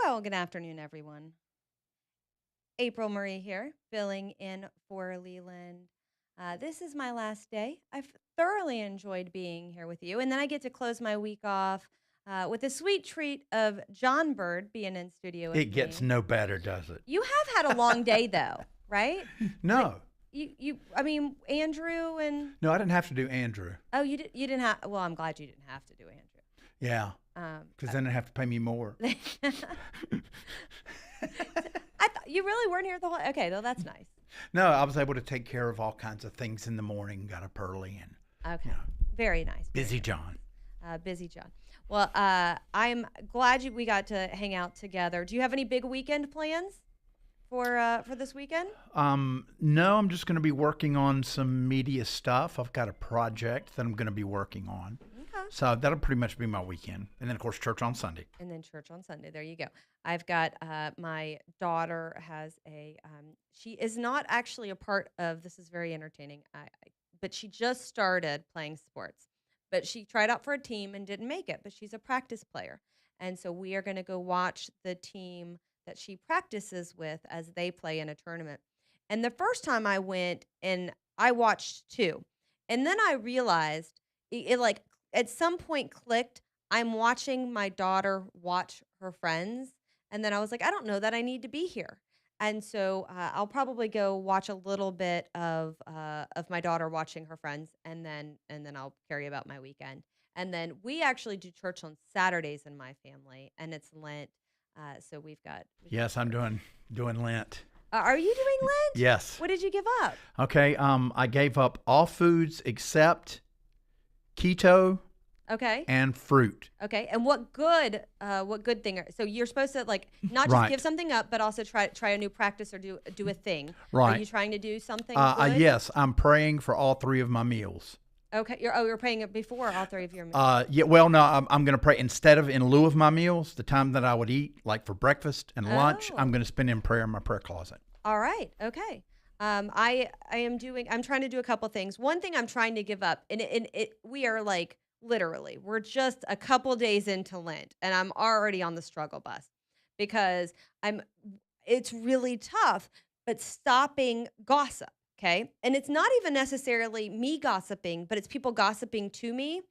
Well, good afternoon, everyone. April Marie here, filling in for Leland. This is my last day. I've thoroughly enjoyed being here with you. And then I get to close my week off with a sweet treat of John Bird being in studio with It gets me. no better, does it? You have had a long day, though, right? Like No. I mean, Andrew and No, I didn't have to do Andrew. oh, you didn't have. Well, I'm glad you didn't have to do Andrew. Yeah, because then they have to pay me more. I thought you really weren't here the whole. Okay, well, that's nice. No, I was able to take care of all kinds of things in the morning, got up early, and Okay, very nice. busy John. Busy John. Well, I'm glad we got to hang out together. Do you have any big weekend plans for this weekend? No, I'm just going to be working on some media stuff. I've got a project that I'm going to be working on. Okay. So that'll pretty much be my weekend. And then, of course, church on Sunday. And then church on Sunday. There you go. I've got my daughter has she is not actually a part of, this is very entertaining, but she just started playing sports. But she tried out for a team and didn't make it, but she's a practice player. And so we are going to go watch the team that she practices with as they play in a tournament. And the first time I went and I watched two. And then I realized it like at some point clicked. I'm watching my daughter watch her friends. And then I was like, I don't know that I need to be here. And so I'll probably go watch a little bit of my daughter watching her friends, and then I'll carry about my weekend. And then we actually do church on Saturdays in my family, and it's Lent. So we've got Yes, I'm doing Lent. Are you doing Lent? Yes. What did you give up? Okay. I gave up all foods except keto Okay. and fruit. Okay. And what good thing so you're supposed to like not just Right. give something up, but also try a new practice or do a thing. Right. Are you trying to do something good? Yes, I'm praying for all three of my meals. Okay. You're praying it before all three of your meals. Yeah. Well, no, I'm going to pray in lieu of my meals, the time that I would eat, like for breakfast and lunch, Oh. I'm going to spend in prayer in my prayer closet. All right. Okay. I'm trying to do a couple things. One thing I'm trying to give up, and we are like literally, we're just a couple days into Lent, and I'm already on the struggle bus because it's really tough, but stopping gossip. Okay. And it's not even necessarily me gossiping, but it's people gossiping to me.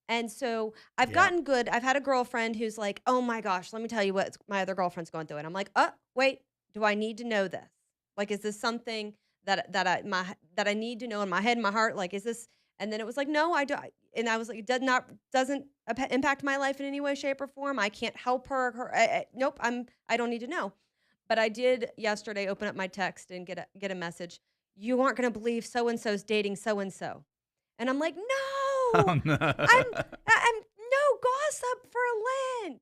And so I've Yeah. gotten good. I've had a girlfriend who's like, oh my gosh, let me tell you what my other girlfriend's going through. And I'm like, oh, wait, do I need to know this? Like, is this something that I need to know in my head, in my heart? Like, is this? And then it was like, no, I don't. And I was like, it doesn't impact my life in any way, shape, or form. I can't help her. Nope, I don't need to know. But I did yesterday open up my text and get a message. You aren't going to believe so and so's dating so and so, and I'm like, no, Oh, no. I'm no gossip for Lent.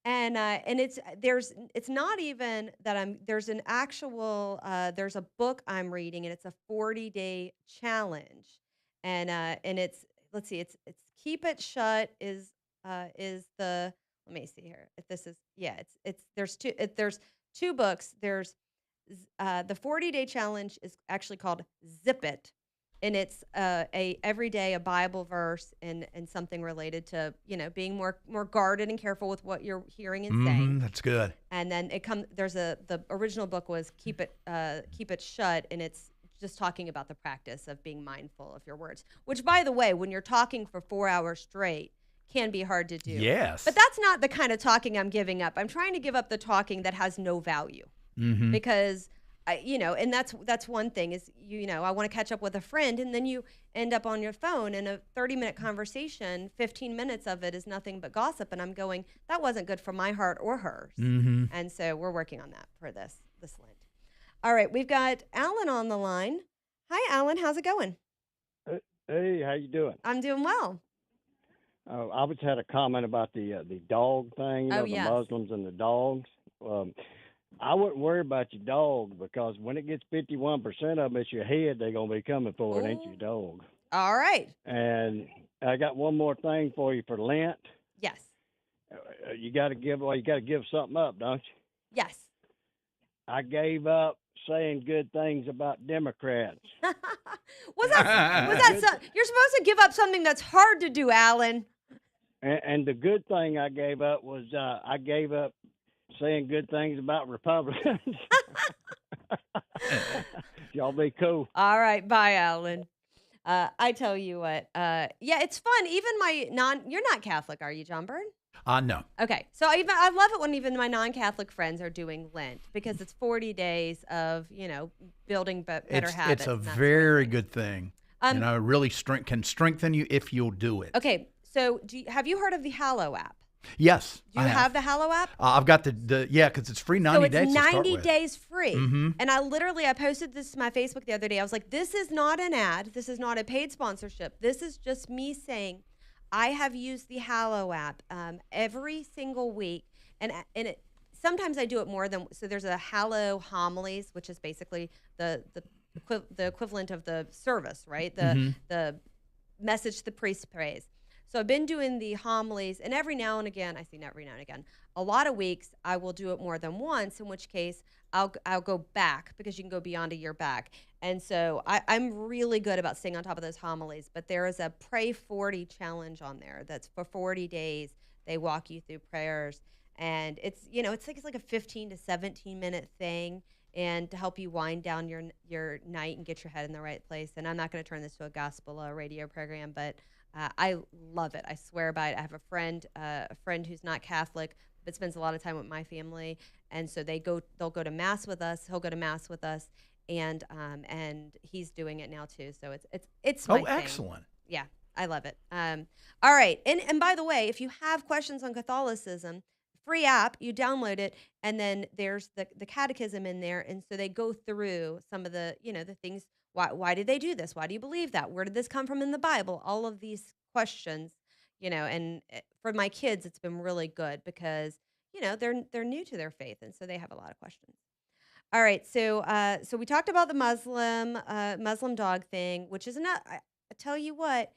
And it's not even that there's an actual there's a book I'm reading, and it's a 40-day challenge. And it's, let's see, it's Keep It Shut is the, let me see here if this is, yeah, it's there's two books. There's the 40-day challenge is actually called Zip It, and it's a everyday a Bible verse and something related to being more guarded and careful with what you're hearing and saying. That's good. And then the original book was Keep It Shut, and it's just talking about the practice of being mindful of your words, which, by the way, when you're talking for 4 hours straight, can be hard to do. Yes. But that's not the kind of talking I'm giving up. I'm trying to give up the talking that has no value. Mm-hmm. Because and that's one thing is, I want to catch up with a friend, and then you end up on your phone in a 30-minute conversation. 15 minutes of it is nothing but gossip, and I'm going, that wasn't good for my heart or hers. Mm-hmm. And so we're working on that for this Lent. All right, we've got Alan on the line. Hi, Alan. How's it going? Hey, how you doing? I'm doing well. I just had a comment about the dog thing, Oh, the yes. Muslims and the dogs. I wouldn't worry about your dog, because when it gets 51% of them, it's your head they're going to be coming for. It ain't your dog. All right. And I got one more thing for you for Lent. Yes. You got to give something up, don't you? Yes. I gave up saying good things about Democrats. was that you're supposed to give up something that's hard to do, Alan? And the good thing I gave up was I gave up saying good things about Republicans. Y'all be cool. All right, bye, Alan. I tell you what, yeah, it's fun. Even you're not Catholic, are you, John Byrne? No. Okay, so I love it when even my non-Catholic friends are doing Lent because it's 40 days of building better habits. It's a And that sort of very thing. good thing. Um, Really can strengthen you if you'll do it. okay, so have you heard of the Hallow app? Yes, Do I you have. have the Hallow app? I've got yeah, because it's free 90 So it's days to start 90 with. days free. Mm-hmm. And I posted this to my Facebook the other day. I was like, this is not an ad. This is not a paid sponsorship. This is just me saying I have used the Hallow app every single week. And sometimes I do it more than, so there's a Hallow homilies, which is basically the equivalent of the service, right? The message the priest prays. So I've been doing the homilies, and every now and again, a lot of weeks I will do it more than once, in which case I'll go back because you can go beyond a year back. And so I'm really good about staying on top of those homilies, but there is a Pray 40 challenge on there that's for 40 days. They walk you through prayers, and it's like a 15 to 17 minute thing, and to help you wind down your night and get your head in the right place. And I'm not going to turn this to a gospel radio program, but I love it. I swear by it. I have a friend who's not Catholic but spends a lot of time with my family, and so they'll go to mass with us. He'll go to mass with us, and he's doing it now too. So it's my thing. Excellent. Yeah, I love it. All right, and by the way, if you have questions on Catholicism, free app, you download it, and then there's the catechism in there, and so they go through some of the the things. Why did they do this? Why do you believe that? Where did this come from in the Bible? All of these questions, and for my kids, it's been really good because they're new to their faith, and so they have a lot of questions. All right, so we talked about the Muslim dog thing, which is not. I tell you what,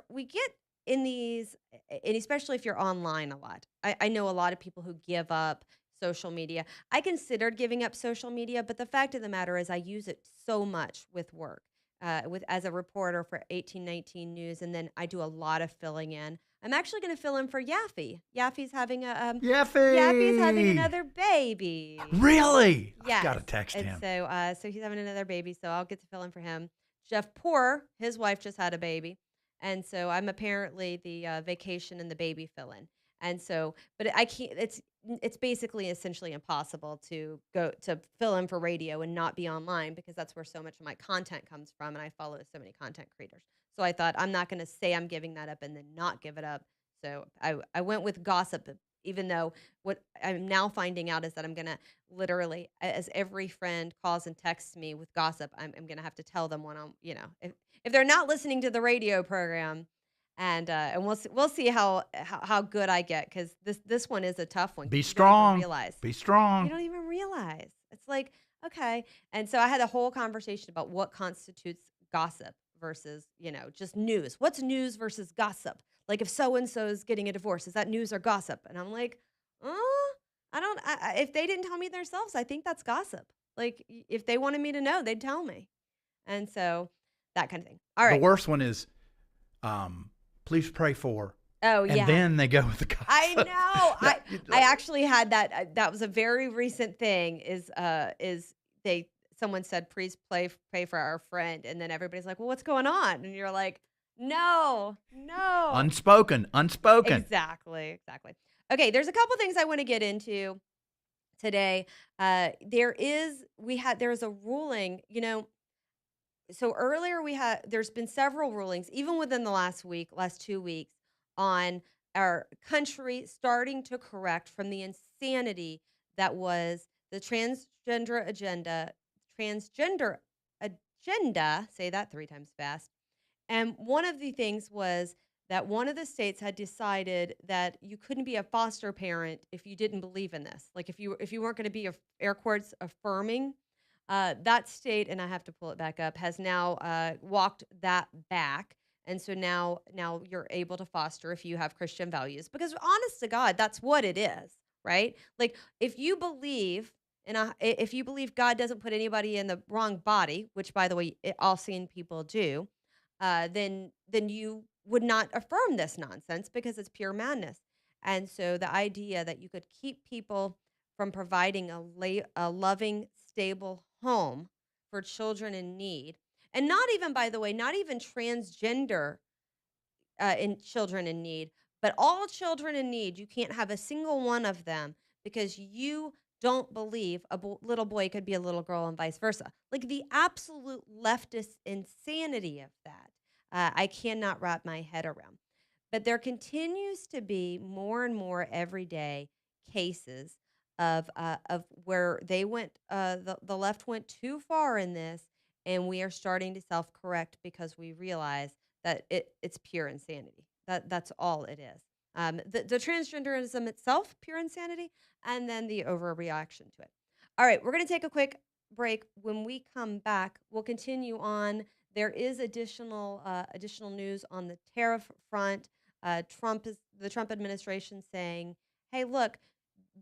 we get in these, and especially if you're online a lot. I know a lot of people who give up social media. I considered giving up social media, but the fact of the matter is I use it so much with work, as a reporter for 1819 News, and then I do a lot of filling in. I'm actually going to fill in for Yaffee. Yaffee's having Yaffee's having another baby. Really? Yes. I've got to text him. So he's having another baby, so I'll get to fill in for him. Jeff Poor, his wife just had a baby, and so I'm apparently the vacation and the baby fill-in. And so, but I can't. It's basically essentially impossible to go to fill in for radio and not be online because that's where so much of my content comes from, and I follow so many content creators. So I thought I'm not going to say I'm giving that up and then not give it up. So I went with gossip, even though what I'm now finding out is that I'm going to literally, as every friend calls and texts me with gossip, I'm going to have to tell them when if they're not listening to the radio program. And we'll see how good I get, because this one is a tough one. Be You strong. don't even realize. Be strong. You don't even realize. It's like, okay. And so I had a whole conversation about what constitutes gossip versus just news. What's news versus gossip? Like if so and so is getting a divorce, is that news or gossip? And I'm like, I don't. If they didn't tell me themselves, I think that's gossip. Like if they wanted me to know, they'd tell me. And so that kind of thing. All right. The worst one is, please pray for. Oh, and yeah. then they go with the gossip. I know. I actually had that. That was a very recent thing. Someone said, please pray for our friend, and then everybody's like, well, what's going on? And you're like, no. Unspoken. Exactly. Okay, there's a couple things I want to get into today. There's a ruling. So earlier there's been several rulings, even within the last 2 weeks, on our country starting to correct from the insanity that was the transgender agenda, say that 3 times fast. And one of the things was that one of the states had decided that you couldn't be a foster parent if you didn't believe in this. Like if you weren't going to be, air quotes, affirming. That state, and I have to pull it back up, has now walked that back. And so now you're able to foster if you have Christian values. Because honest to God, that's what it is, right? Like if you believe God doesn't put anybody in the wrong body, which by the way, all sane people do, then you would not affirm this nonsense because it's pure madness. And so the idea that you could keep people from providing a loving, stable home for children in need. And not even, by the way, not even transgender in children in need, but all children in need. You can't have a single one of them because you don't believe a little boy could be a little girl and vice versa. Like the absolute leftist insanity of that, I cannot wrap my head around. But there continues to be more and more everyday cases of where they went, the left went too far in this, and we are starting to self correct because we realize that it's pure insanity. That's all it is. The transgenderism itself, pure insanity, and then the overreaction to it. All right, we're going to take a quick break. When we come back, we'll continue on. There is additional news on the tariff front. The Trump administration saying, "Hey, look,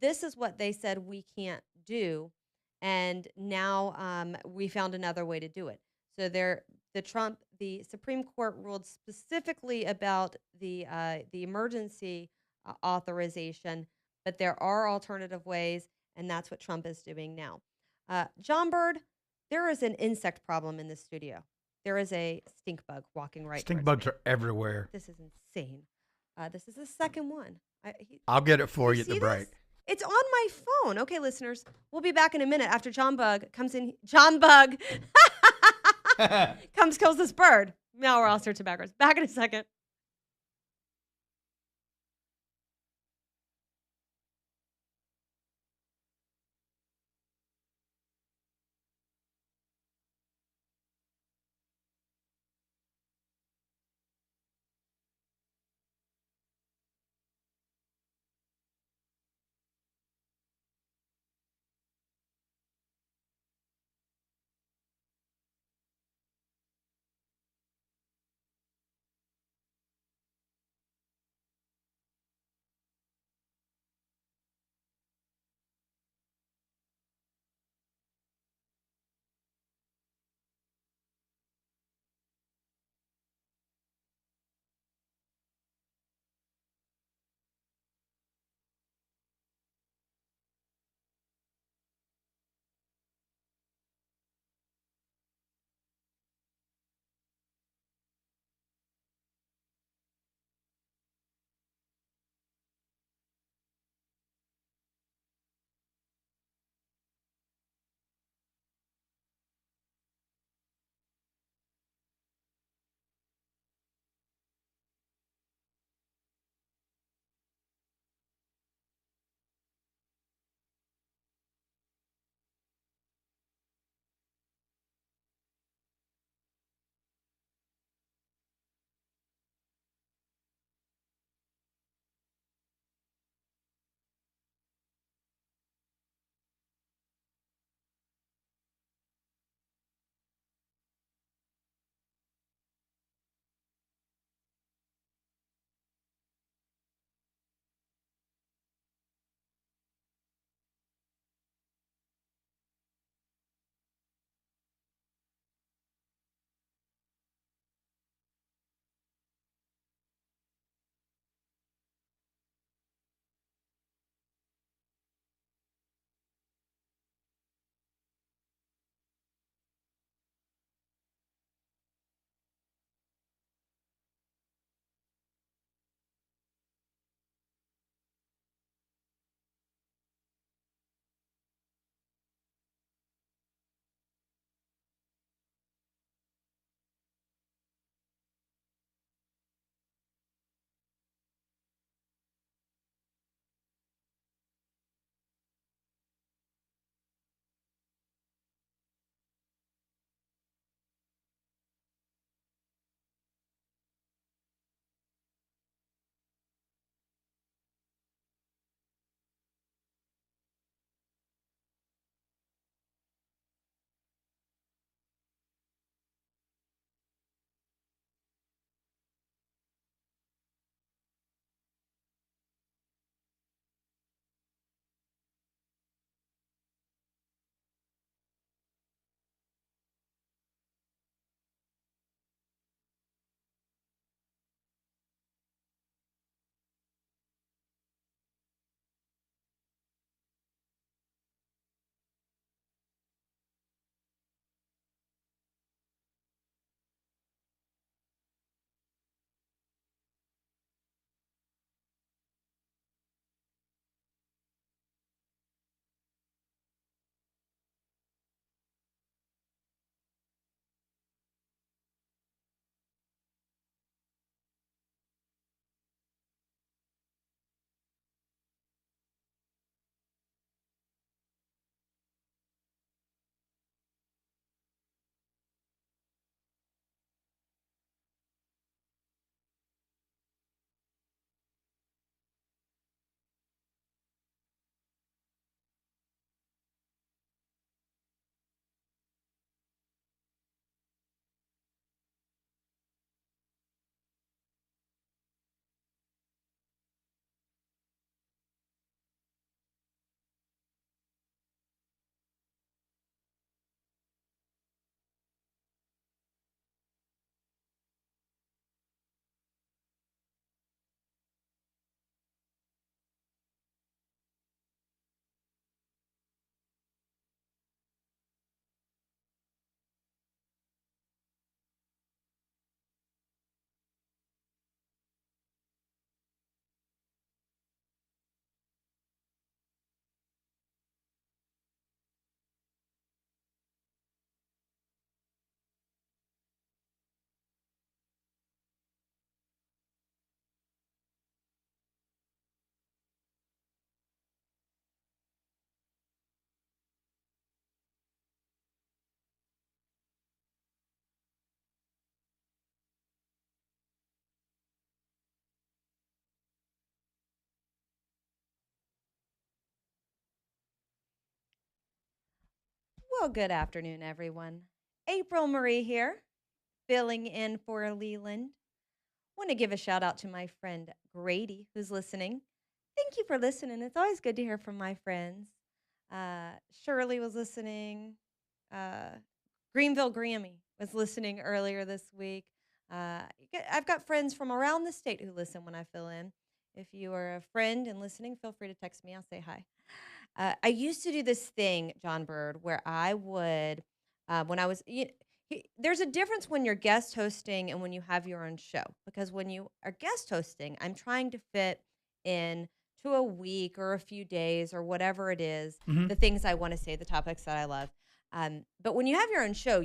this is what they said we can't do, and now we found another way to do it." So the Supreme Court ruled specifically about the emergency authorization, but there are alternative ways, and that's what Trump is doing now. John Bird, there is an insect problem in the studio. There is a stink bug walking right Stink towards bugs me. are everywhere. This is insane. This is the second one. I'll get it for You you at the see this? break. It's on my phone. Okay, listeners, we'll be back in a minute after John Bug comes in. John Bug comes, kills this bird. Now we're all searching backwards. Back in a second. Well, good afternoon, everyone. April Marie here, filling in for Leland. Want to give a shout out to my friend Grady, who's listening. Thank you for listening. It's always good to hear from my friends. Shirley was listening. Uh, Greenville Grammy was listening earlier this week. I've got friends from around the state who listen when I fill in. If you are a friend and listening, feel free to text me. I'll say hi. I used to do this thing, John Bird, where I would, when I was, there's a difference when you're guest hosting and when you have your own show. Because when you are guest hosting, I'm trying to fit in to a week or a few days or whatever it is, Hmm. the things I want to say, the topics that I love. But when you have your own show,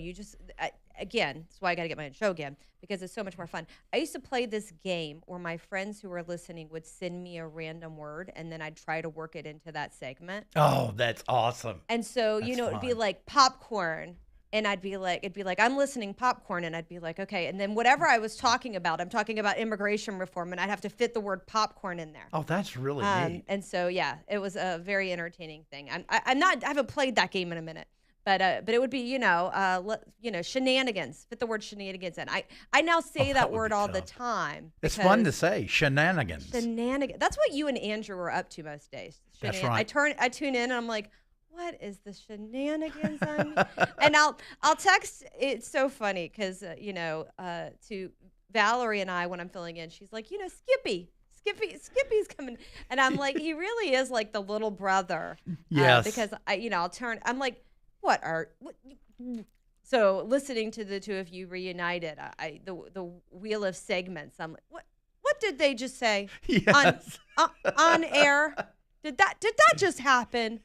again, that's why I got to get my own show again because it's so much more fun. I used to play this game where my friends who were listening would send me a random word and then I'd try to work it into that segment. Oh, that's awesome. And so, That's it'd be fun. like popcorn. And it'd be like, I'm listening popcorn. And I'd be like, okay. And then whatever I was talking about, I'm talking about immigration reform, and I'd have to fit the word popcorn in there. Oh, that's really neat. And so, yeah, it was a very entertaining thing. I haven't played that game in a minute, but it would be, shenanigans. Fit the word shenanigans in. I now say Oh, that that would word be all the tough. time. It's fun to because say shenanigans. Shenanigans. That's what you and Andrew are up to most days. That's right. I tune in and I'm like, what is the shenanigans I'm and I'll text. It's so funny because to Valerie and I when I'm filling in, she's like, Skippy's coming, and I'm like, he really is like the little brother. Yes. Because I'll turn. I'm like, what? So listening to the two of you reunited, the wheel of segments. I'm like, what did they just say Yes. on air? Did that just happen?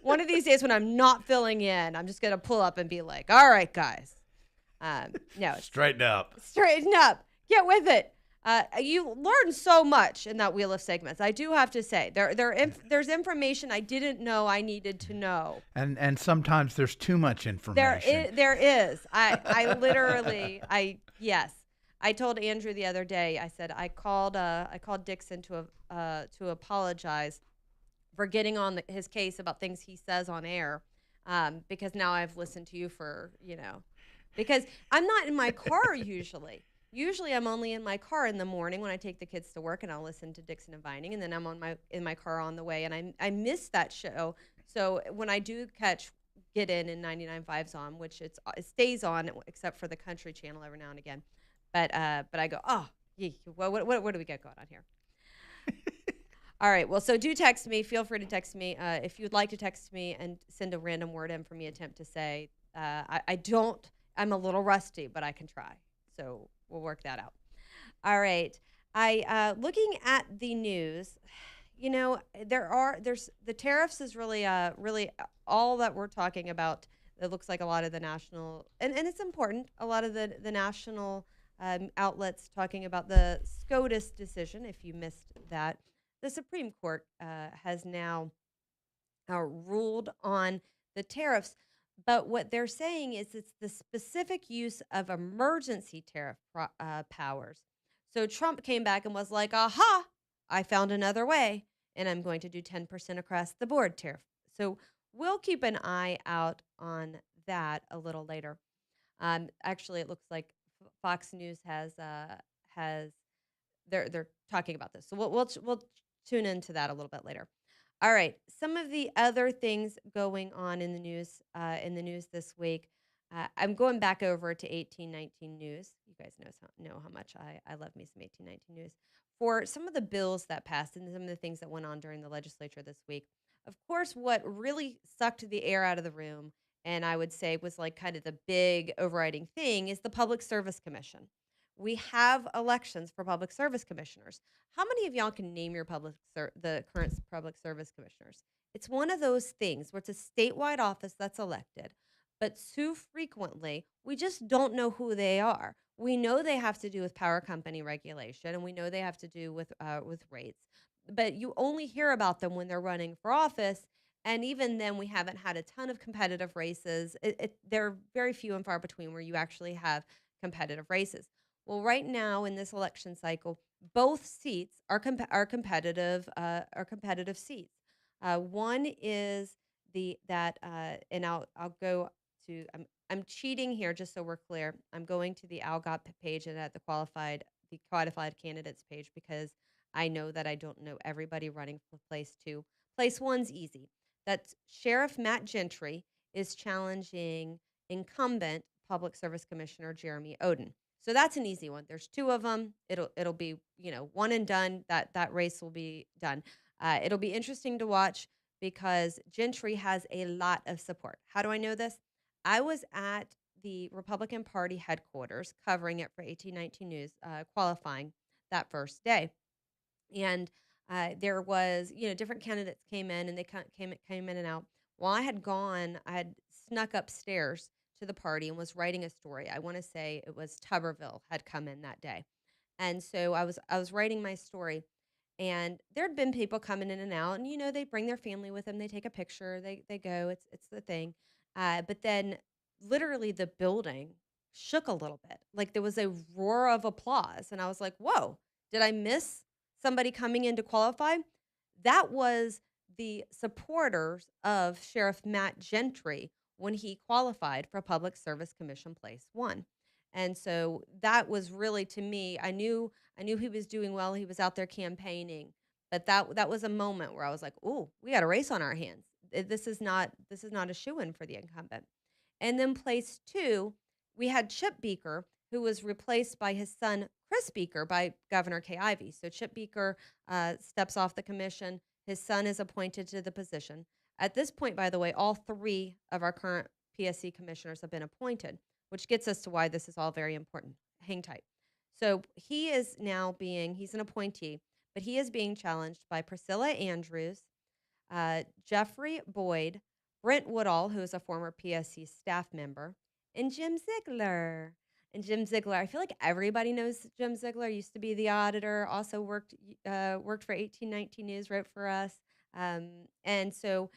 One of these days when I'm not filling in, I'm just gonna pull up and be like, "All right, guys, no, Straighten up. straighten up, get with it." You learn so much in that wheel of segments. I do have to say, there's information I didn't know I needed to know. And sometimes there's too much information. There is. I literally, yes. I told Andrew the other day. I said I called Dixon to apologize for getting on his case about things he says on air, because now I've listened to you because I'm not in my car usually. Usually I'm only in my car in the morning when I take the kids to work, and I'll listen to Dixon and Vining, and then I'm in my car on the way, and I miss that show. So when I do get in 99.5's on, which it stays on except for the country channel every now and again, but I go, oh, what do we got going on here? All right. Well, so do text me. Feel free to text me. If you'd like to text me and send a random word in for me attempt to say, I'm a little rusty, but I can try. So we'll work that out. All right. Looking at the news, there's the tariffs is really all that we're talking about. It looks like a lot of the national, and it's important, a lot of the national outlets talking about the SCOTUS decision, if you missed that. The Supreme Court has now ruled on the tariffs, but what they're saying is it's the specific use of emergency tariff powers. So Trump came back and was like, aha, I found another way, and I'm going to do 10% across the board tariff. So we'll keep an eye out on that a little later. Actually, it looks like Fox News has they're talking about this. So we'll tune into that a little bit later. All right, some of the other things going on in the news this week. I'm going back over to 1819 News. You guys know how much I love me some 1819 News. For some of the bills that passed and some of the things that went on during the legislature this week. Of course, what really sucked the air out of the room, and I would say was like kind of the big overriding thing, is the Public Service Commission. We have elections for public service commissioners. How many of y'all can name your the current public service commissioners? It's one of those things where it's a statewide office that's elected, but too frequently we just don't know who they are. We know they have to do with power company regulation, and we know they have to do with rates, but you only hear about them when they're running for office. And even then, we haven't had a ton of competitive races. They're very few and far between where you actually have competitive races. Well, right now in this election cycle, both seats are competitive seats. One is and I'll go to I'm cheating here just so we're clear. I'm going to the ALGOT page and at the qualified candidates page because I know that I don't know everybody running for place 2. Place 1's easy. That's Sheriff Matt Gentry is challenging incumbent Public Service Commissioner Jeremy Oden. So that's an easy one. There's 2 of them. It'll be, one and done. That race will be done. It'll be interesting to watch because Gentry has a lot of support. How do I know this? I was at the Republican Party headquarters covering it for 1819 News, qualifying that first day. And there was, different candidates came in and they came in and out. While I had snuck upstairs to the party and was writing a story. I want to say it was Tuberville had come in that day. And so I was writing my story and there'd been people coming in and out and they bring their family with them, they take a picture, they go, it's the thing. But then literally the building shook a little bit. Like there was a roar of applause and I was like, "Whoa, did I miss somebody coming in to qualify?" That was the supporters of Sheriff Matt Gentry when he qualified for Public Service Commission Place 1. And so that was really to me, I knew he was doing well. He was out there campaigning, but that was a moment where I was like, "Ooh, we got a race on our hands. This is not a shoo-in for the incumbent." And then place 2, we had Chip Beaker, who was replaced by his son Chris Beaker by Governor Kay Ivey. So Chip Beaker steps off the commission. His son is appointed to the position. At this point, by the way, all 3 of our current PSC commissioners have been appointed, which gets us to why this is all very important. Hang tight. So he's an appointee, but he is being challenged by Priscilla Andrews, Jeffrey Boyd, Brent Woodall, who is a former PSC staff member, and Jim Ziegler. And Jim Ziegler, I feel like everybody knows Jim Ziegler. Used to be the auditor, also worked for 1819 News, wrote for us. And so,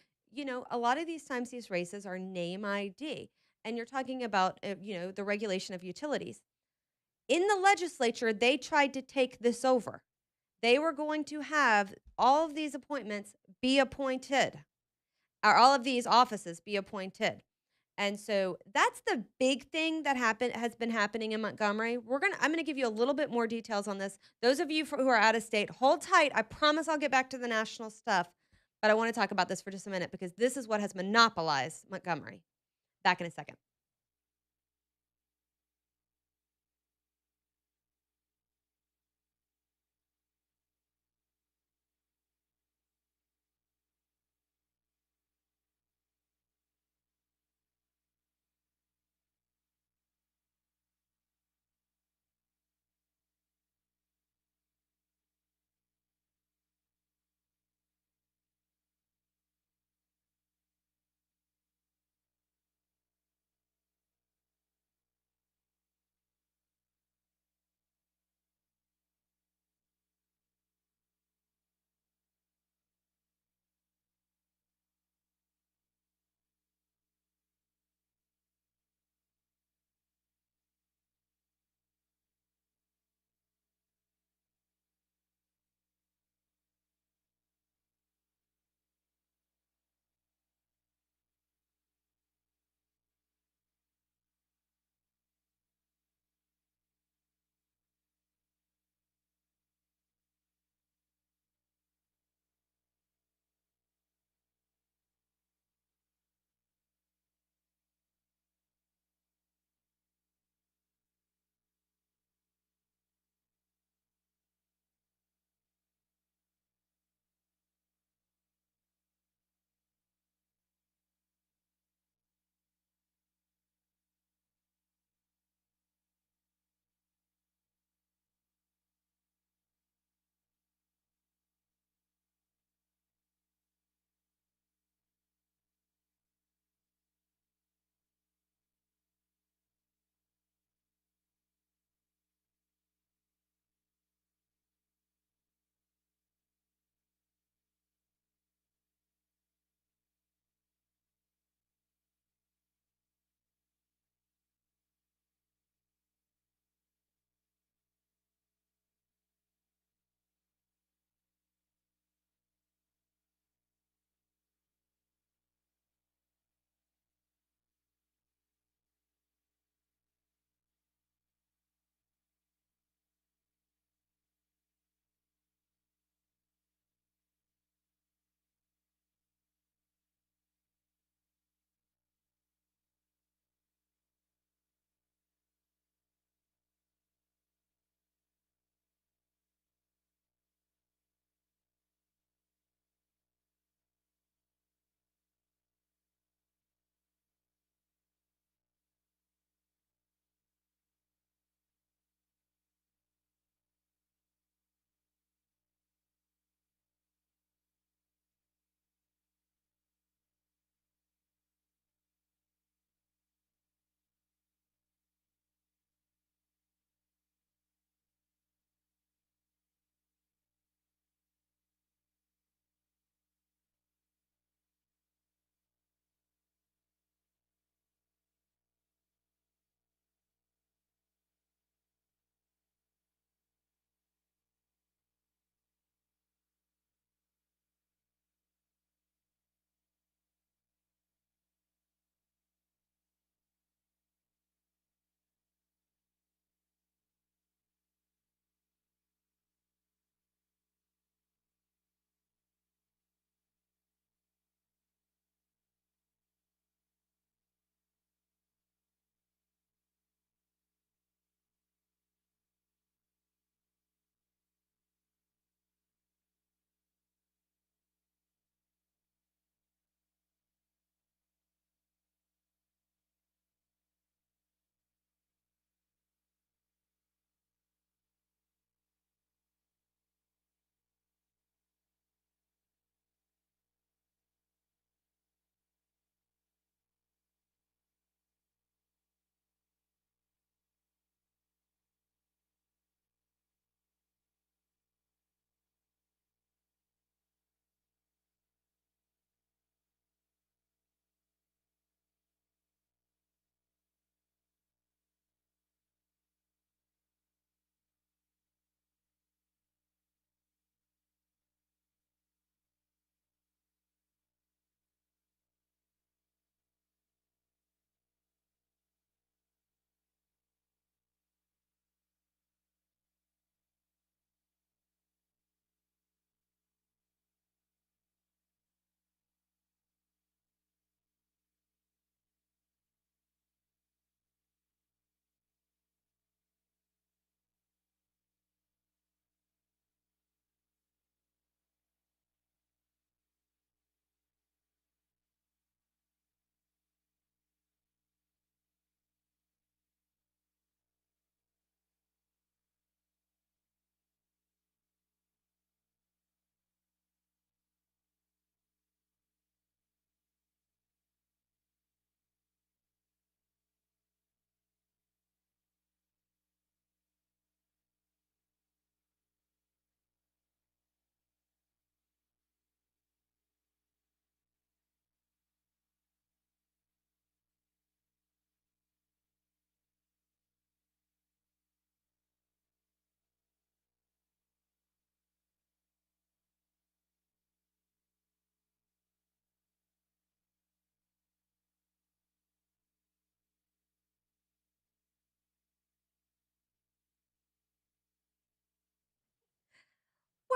a lot of these times these races are name ID, and you're talking about the regulation of utilities. In the legislature, they tried to take this over. They were going to have all of these appointments be appointed, or all of these offices be appointed. And so that's the big thing that has been happening in Montgomery. I'm gonna give you a little bit more details on this. Those of you who are out of state, hold tight. I promise I'll get back to the national stuff, but I want to talk about this for just a minute because this is what has monopolized Montgomery. Back in a second.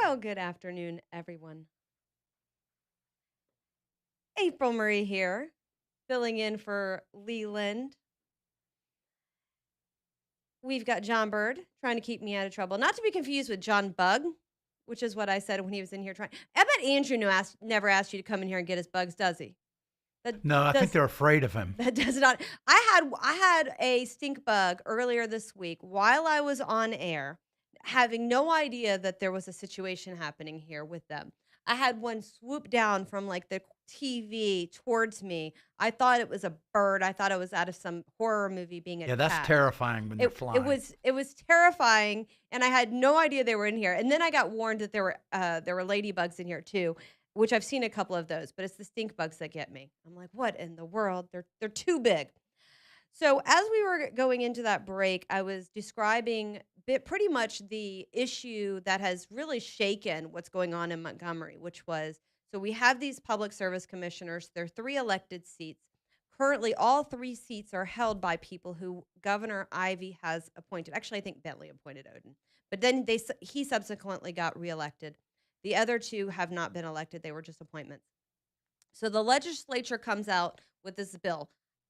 Well, good afternoon, everyone. April Marie here, filling in for Leland. We've got John Bird trying to keep me out of trouble. Not to be confused with John Bug, which is what I said when he was in here trying. I bet Andrew never asked you to come in here and get his bugs, does he? That No, I think does they're afraid of him. that does not. I had a stink bug earlier this week while I was on air, having no idea that there was a situation happening here with them. I had one swoop down from like the TV towards me. I thought it was a bird. I thought it was out of some horror movie being Yeah, that's attacked. terrifying when they're flying. It was terrifying, and I had no idea they were in here. And then I got warned that there were ladybugs in here too, which I've seen a couple of those, but it's the stink bugs that get me. I'm like, what in the world? They're too big. So as we were going into that break, I was describing pretty much the issue that has really shaken what's going on in Montgomery, which was so we have these public service commissioners. They're three elected seats. Currently, all three seats are held by people who Governor Ivey has appointed. Actually, I think Bentley appointed Odin, but then he subsequently got reelected. The other two have not been elected; they were just appointments. So the legislature comes out with this bill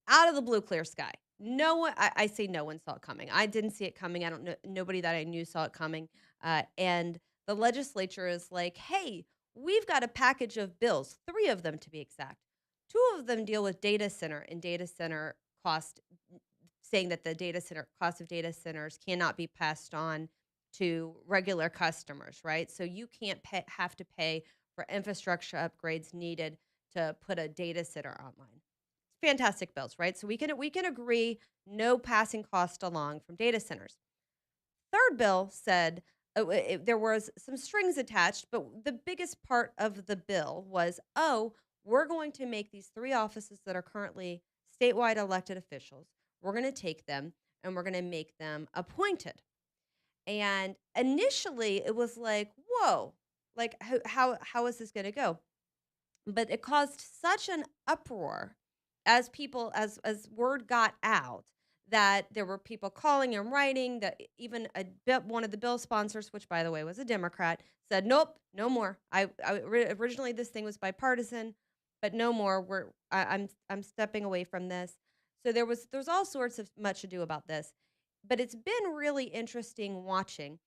out of the blue, clear sky. No one, I say no one saw it coming. I didn't see it coming. I don't know, nobody that I knew saw it coming. And the legislature is like, hey, we've got a package of bills, three of them to be exact. Two of them deal with data center and data center cost, saying that the data center cost of data centers cannot be passed on to regular customers, right? So you can't have to pay for infrastructure upgrades needed to put a data center online. Fantastic bills, right? So we can agree no passing cost along from data centers. Third bill said there was some strings attached, but the biggest part of the bill was, oh, we're going to make these three offices that are currently statewide elected officials. We're going to take them and we're going to make them appointed. And initially, it was like, whoa, like how is this going to go? But it caused such an uproar as people as word got out that there were people calling and writing that even one of the bill sponsors, which by the way was a Democrat, said nope, no more. Originally this thing was bipartisan, but no more. I'm stepping away from this. So there's all sorts of much ado about this, but it's been really interesting watching.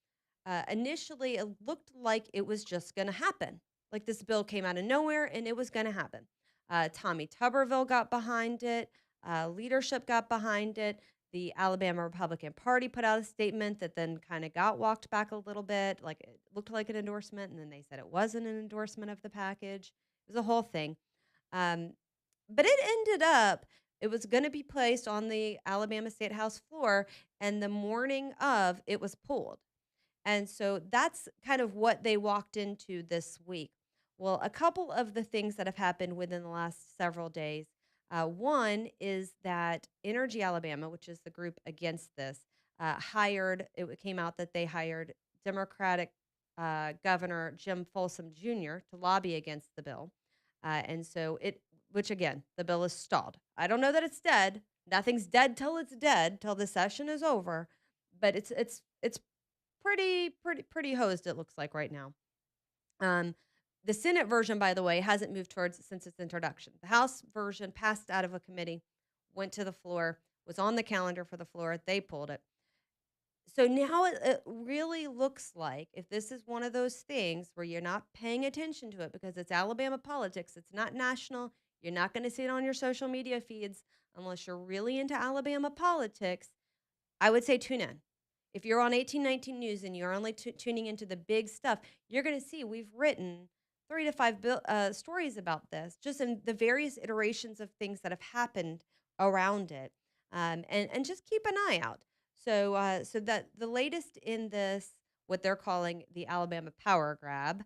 Initially, it looked like it was just going to happen. Like this bill came out of nowhere and it was going to happen. Tommy Tuberville got behind it. Leadership got behind it. The Alabama Republican Party put out a statement that then kind of got walked back a little bit. Like it looked like an endorsement, and then they said it wasn't an endorsement of the package. It was a whole thing. Um, but it ended up, it was going to be placed on the Alabama State House floor, and the morning of, it was pulled. And so that's kind of what they walked into this week. Well, a couple of the things that have happened within the last several days. One is that Energy Alabama, which is the group against this, it came out that they hired Democratic Governor Jim Folsom Jr. to lobby against the bill. Which again, the bill is stalled. I don't know that it's dead. Nothing's dead till it's dead, till the session is over. But it's pretty hosed, it looks like right now. The Senate version, by the way, hasn't moved towards since its introduction. The House version passed out of a committee, went to the floor, was on the calendar for the floor. They pulled it. So now it really looks like if this is one of those things where you're not paying attention to it because it's Alabama politics, it's not national, you're not going to see it on your social media feeds unless you're really into Alabama politics, I would say tune in. If you're on 1819 News and you're only tuning into the big stuff, you're going to see we've written 3 to 5 stories about this, just in the various iterations of things that have happened around it, and just keep an eye out. So that the latest in this, what they're calling the Alabama power grab,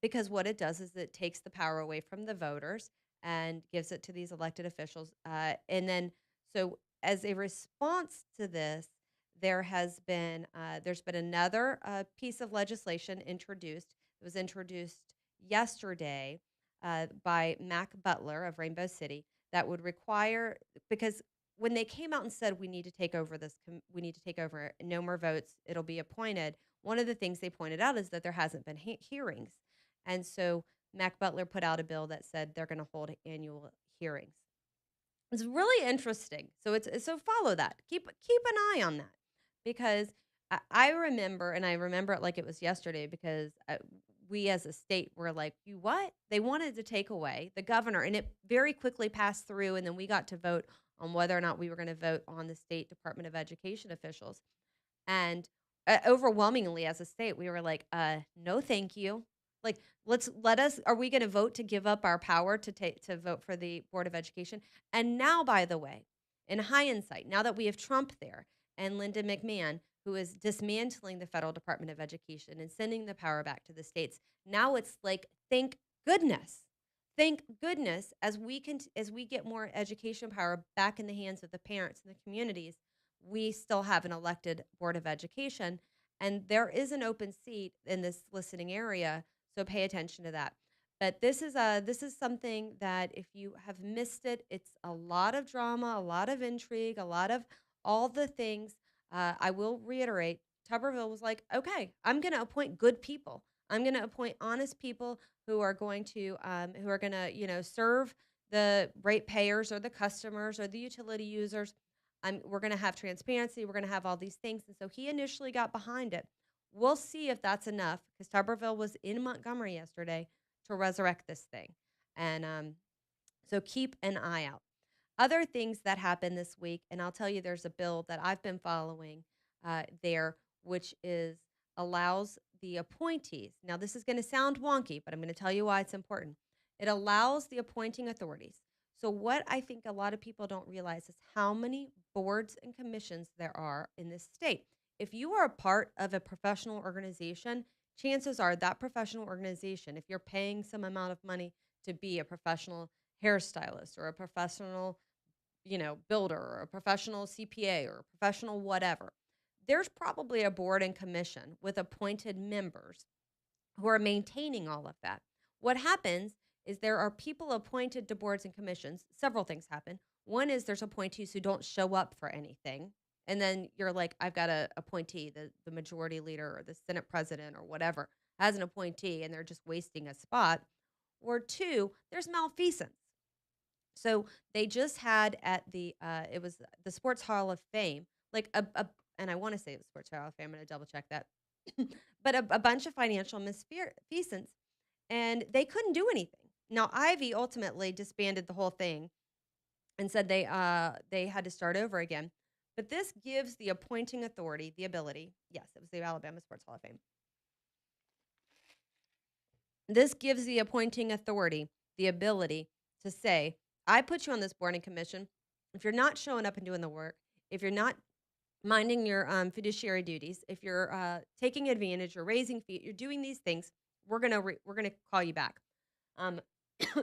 because what it does is it takes the power away from the voters and gives it to these elected officials, and then so as a response to this there's been another piece of legislation introduced. It was introduced yesterday by Mac Butler of Rainbow City that would require, because when they came out and said we need to take over no more votes, it'll be appointed. one of the things they pointed out is that there hasn't been hearings. And so Mac Butler put out a bill that said they're going to hold annual hearings. It's really interesting. So follow that. Keep an eye on that because I remember, and I remember it like it was yesterday because we as a state were like, you what? They wanted to take away the governor, and it very quickly passed through, and then we got to vote on whether or not we were going to vote on the state Department of Education officials. And, overwhelmingly as a state, we were like, no, thank you. Like, let us are we gonna vote to give up our power to vote for the Board of Education? And now, by the way, in hindsight, now that we have Trump there and Linda McMahon, who is dismantling the federal Department of Education and sending the power back to the states, now it's like, thank goodness. Thank goodness as we get more education power back in the hands of the parents and the communities, we still have an elected board of education and there is an open seat in this listening area, so pay attention to that. But this is something that if you have missed it, it's a lot of drama, a lot of intrigue, a lot of all the things. I will reiterate, Tuberville was like, okay, I'm going to appoint good people. I'm going to appoint honest people who are going to serve the ratepayers or the customers or the utility users. We're going to have transparency. We're going to have all these things. And so he initially got behind it. We'll see if that's enough because Tuberville was in Montgomery yesterday to resurrect this thing. And so keep an eye out. Other things that happened this week, and I'll tell you there's a bill that I've been following there, which is allows the appointees. Now, this is going to sound wonky, but I'm going to tell you why it's important. It allows the appointing authorities. So, what I think a lot of people don't realize is how many boards and commissions there are in this state. If you are a part of a professional organization, chances are that professional organization, if you're paying some amount of money to be a professional hairstylist or a professional, builder or a professional CPA or a professional whatever, there's probably a board and commission with appointed members who are maintaining all of that. What happens is there are people appointed to boards and commissions. Several things happen. One is there's appointees who don't show up for anything. And then you're like, I've got a appointee, the majority leader or the Senate president or whatever has an appointee and they're just wasting a spot. Or two, there's malfeasance. So they just had at it was the Sports Hall of Fame, like and I want to say it was Sports Hall of Fame. I'm going to double check that. But a bunch of financial misfeasance, and they couldn't do anything. Now, Ivy ultimately disbanded the whole thing and said they had to start over again. But this gives the appointing authority the ability. Yes, it was the Alabama Sports Hall of Fame. This gives the appointing authority the ability to say, I put you on this board and commission. If you're not showing up and doing the work, if you're not minding your fiduciary duties, if you're taking advantage, you're raising fees, you're doing these things, we're gonna call you back.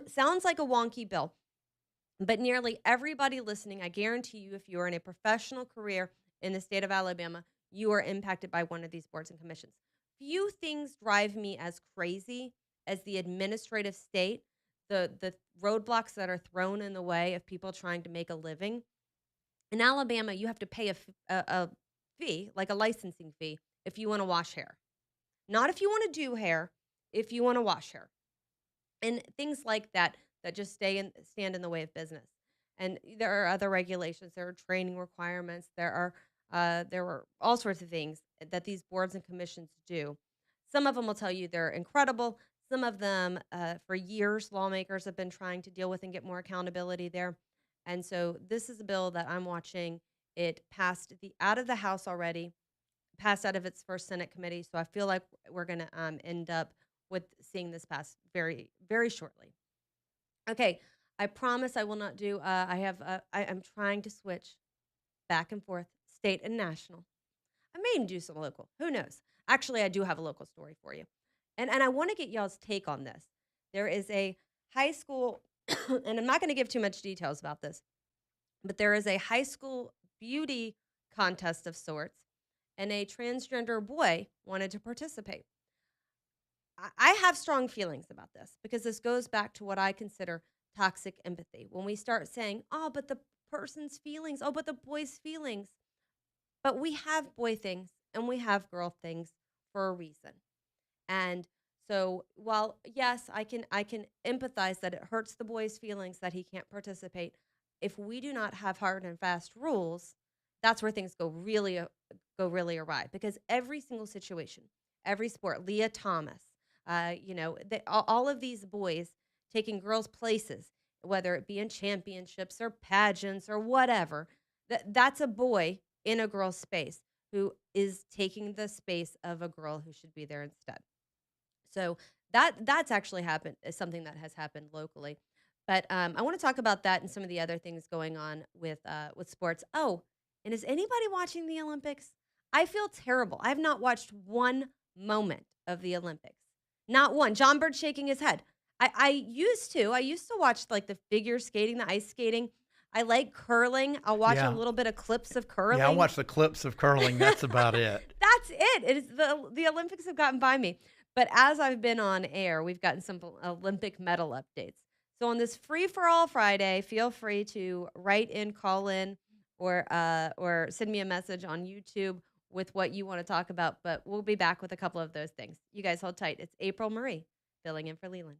Sounds like a wonky bill, but nearly everybody listening, I guarantee you, if you are in a professional career in the state of Alabama, you are impacted by one of these boards and commissions. Few things drive me as crazy as the administrative state, the roadblocks that are thrown in the way of people trying to make a living. In Alabama, you have to pay a fee, like a licensing fee, if you want to wash hair. Not if you want to do hair, if you want to wash hair. And things like that just stand in the way of business. And there are other regulations, there are training requirements, there are all sorts of things that these boards and commissions do. Some of them will tell you they're incredible. Some of them, for years, lawmakers have been trying to deal with and get more accountability there. And so this is a bill that I'm watching. It passed out of the House already, passed out of its first Senate committee. So I feel like we're going to end up with seeing this pass very, very shortly. Okay, I promise I will not do. I'm trying to switch back and forth, state and national. I may even do some local. Who knows? Actually, I do have a local story for you, and I want to get y'all's take on this. There is a high school, and I'm not going to give too much details about this, but there is a high school beauty contest of sorts, and a transgender boy wanted to participate. I have strong feelings about this because this goes back to what I consider toxic empathy. When we start saying, oh, but the person's feelings, oh, but the boy's feelings. But we have boy things and we have girl things for a reason. And so while yes, I can empathize that it hurts the boy's feelings that he can't participate, if we do not have hard and fast rules, that's where things go really awry because every single situation, every sport, Leah Thomas, all of these boys taking girls places, whether it be in championships or pageants or whatever, that's a boy in a girl's space who is taking the space of a girl who should be there instead. So that's actually happened is something that has happened locally. But I want to talk about that and some of the other things going on with sports. Oh, and is anybody watching the Olympics? I feel terrible. I have not watched one moment of the Olympics. Not one. John Bird shaking his head. I used to. I used to watch like the figure skating, the ice skating. I like curling. I'll watch a Yeah. little bit of clips of Yeah, I curling. watch the clips of curling. That's about it. That's it. It is the Olympics have gotten by me. But as I've been on air, we've gotten some Olympic medal updates. So on this free for all Friday, feel free to write in, call in, or send me a message on YouTube with what you want to talk about. But we'll be back with a couple of those things. You guys hold tight. It's April Marie filling in for Leland.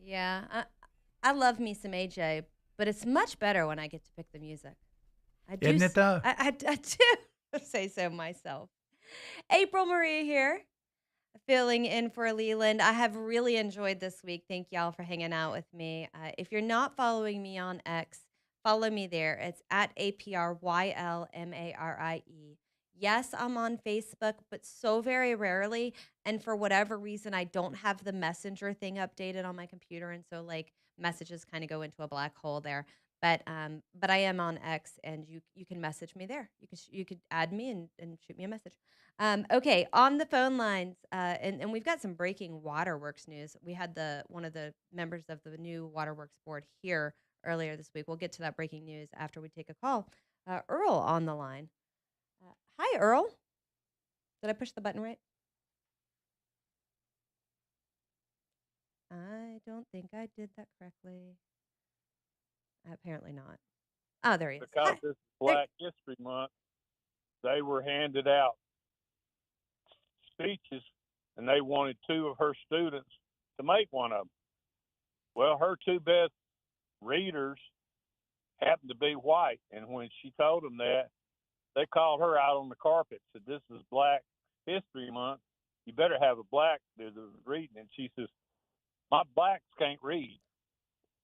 Yeah, I love me some AJ, but it's much better when I get to pick the music. I do. Isn't it though? I do say so myself. April Marie here, filling in for Leland. I have really enjoyed this week. Thank y'all for hanging out with me. If you're not following me on X, follow me there. It's at APRYLMARIE. Yes, I'm on Facebook, but so very rarely. And for whatever reason, I don't have the messenger thing updated on my computer. And so like messages kind of go into a black hole there. But I am on X, and you can message me there. You could add me and shoot me a message. Okay, on the phone lines, and we've got some breaking waterworks news. We had the one of the members of the new waterworks board here earlier this week. We'll get to that breaking news after we take a call. Earl on the line. Hi, Earl. Did I push the button right? I don't think I did that correctly. Apparently not. Oh, there he is. Because Hi. this is There. Black History Month, they were handed out speeches, and they wanted two of her students to make one of them. Well, her two best readers happened to be white, and when she told them that, they called her out on the carpet. Said, "This is Black History Month. You better have a black do the reading." And she says, "My blacks can't read."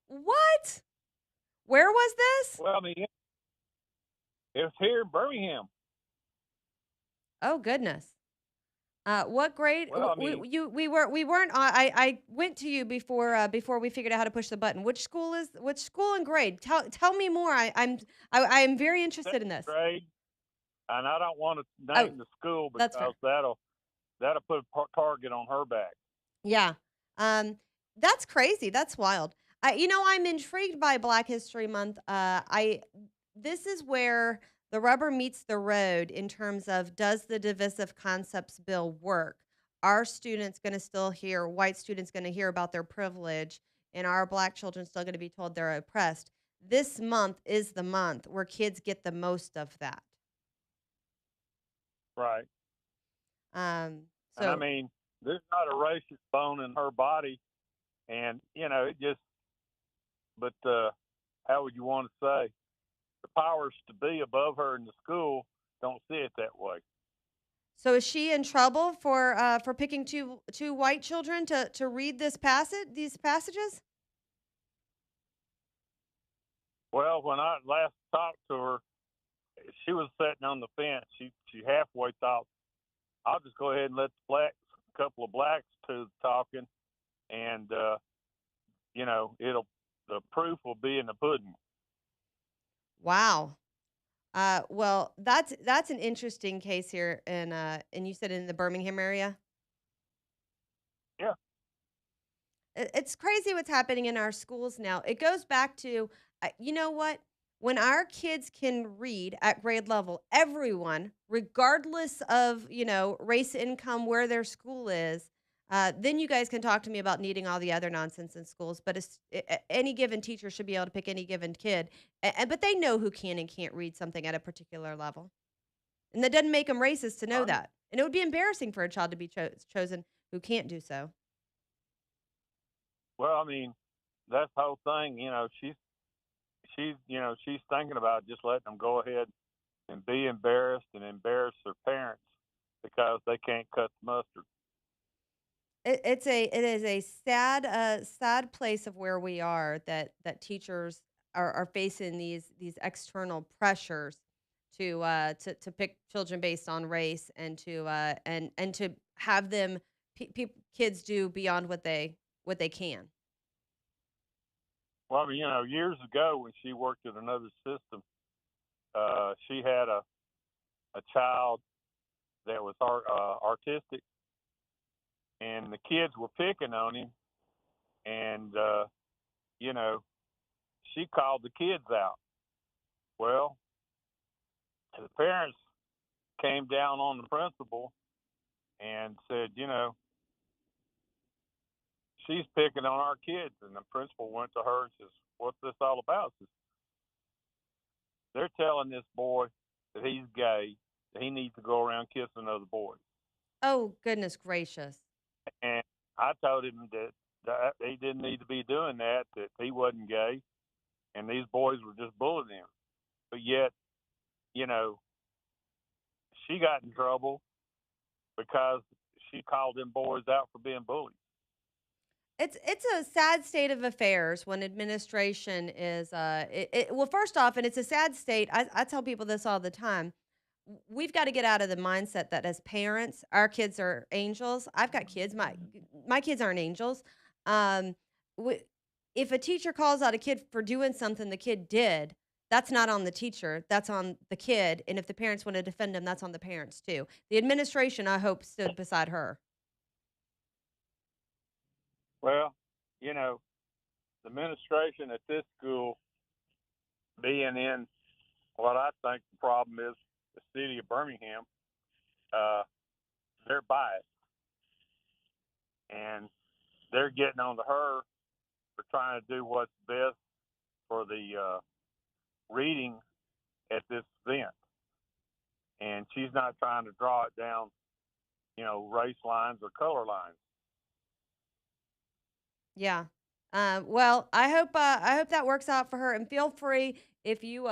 What? Where was this? Well, I mean, it was here in Birmingham. Oh goodness. What grade? Well, I mean, We weren't. I went to you before we figured out how to push the button. Which school and grade? Tell me more. I am very interested in second this. grade, and I don't want to Oh, name the school that's because fair. that'll put a target on her back. Yeah. That's crazy. That's wild. I'm intrigued by Black History Month. I This is where the rubber meets the road in terms of, does the divisive concepts bill work? Are students going to still hear, white students going to hear about their privilege, and are black children still going to be told they're oppressed? This month is the month where kids get the most of that. Right. Um, And I so mean, there's not a racist bone in her body, and it just. But how would you want to say? The powers to be above her in the school don't see it that way. So is she in trouble for picking two white children to read these passages? Well, when I last talked to her, she was sitting on the fence. She halfway thought, "I'll just go ahead and let a couple of blacks do the talking, and it'll the proof will be in the pudding." Wow. Well, that's an interesting case here, and you said in the Birmingham area. Yeah. It's crazy what's happening in our schools now. It goes back to, you know what? When our kids can read at grade level, everyone, regardless of, race, income, where their school is, then you guys can talk to me about needing all the other nonsense in schools. But any given teacher should be able to pick any given kid. But they know who can and can't read something at a particular level. And that doesn't make them racist to know I, that. And it would be embarrassing for a child to be chosen who can't do so. well, I mean, that's the whole thing. She's thinking about just letting them go ahead and be embarrassed and embarrass their parents because they can't cut the mustard. It is a sad place of where we are, that teachers are facing these external pressures to pick children based on race, and to have them kids do beyond what they can. Well, I mean, years ago when she worked at another system, she had a child that was artistic, and the kids were picking on him, and you know, she called the kids out. Well, the parents came down on the principal and said, she's picking on our kids. And the principal went to her and says, "What's this all about?" Says, "They're telling this boy that he's gay, that he needs to go around kissing other boys." Oh, goodness gracious. And I told him that he didn't need to be doing that. That he wasn't gay, and these boys were just bullying him. But yet, you know, she got in trouble because she called them boys out for being bullies. It's a sad state of affairs when administration is well, first off, and it's a sad state. I tell people this all the time. We've got to get out of the mindset that as parents, our kids are angels. I've got kids. My kids aren't angels. Um, w- if a teacher calls out a kid for doing something the kid did, that's not on the teacher. That's on the kid. And if the parents want to defend him, that's on the parents too. The administration, I hope, stood beside her. Well, you know, the administration at this school being in what I think the problem is the city of Birmingham, uh, they're biased and they're getting on to her for trying to do what's best for the reading at this event. And she's not trying to draw it down, you know, race lines or color lines. Yeah. Well, I hope that works out for her. And feel free if you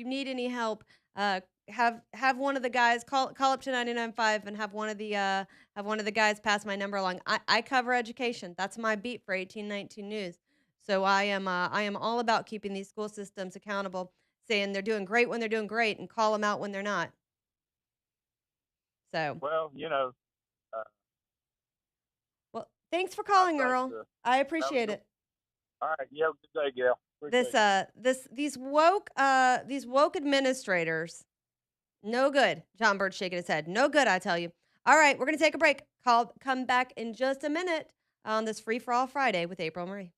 need any help, have one of the guys call up to 99.5 and have one of the guys pass my number along. I cover education. That's my beat for 1819 News. So I am all about keeping these school systems accountable, saying they're doing great when they're doing great, and call them out when they're not. So Well, you know, uh, well, thanks for I calling, think Earl. I that was appreciate good. it. All right. You have a good day, Gail. Appreciate you. These woke administrators, no good. John Bird's shaking his head. No good, I tell you. All right, we're gonna take a break. Come back in just a minute on this Free for All Friday with April Marie.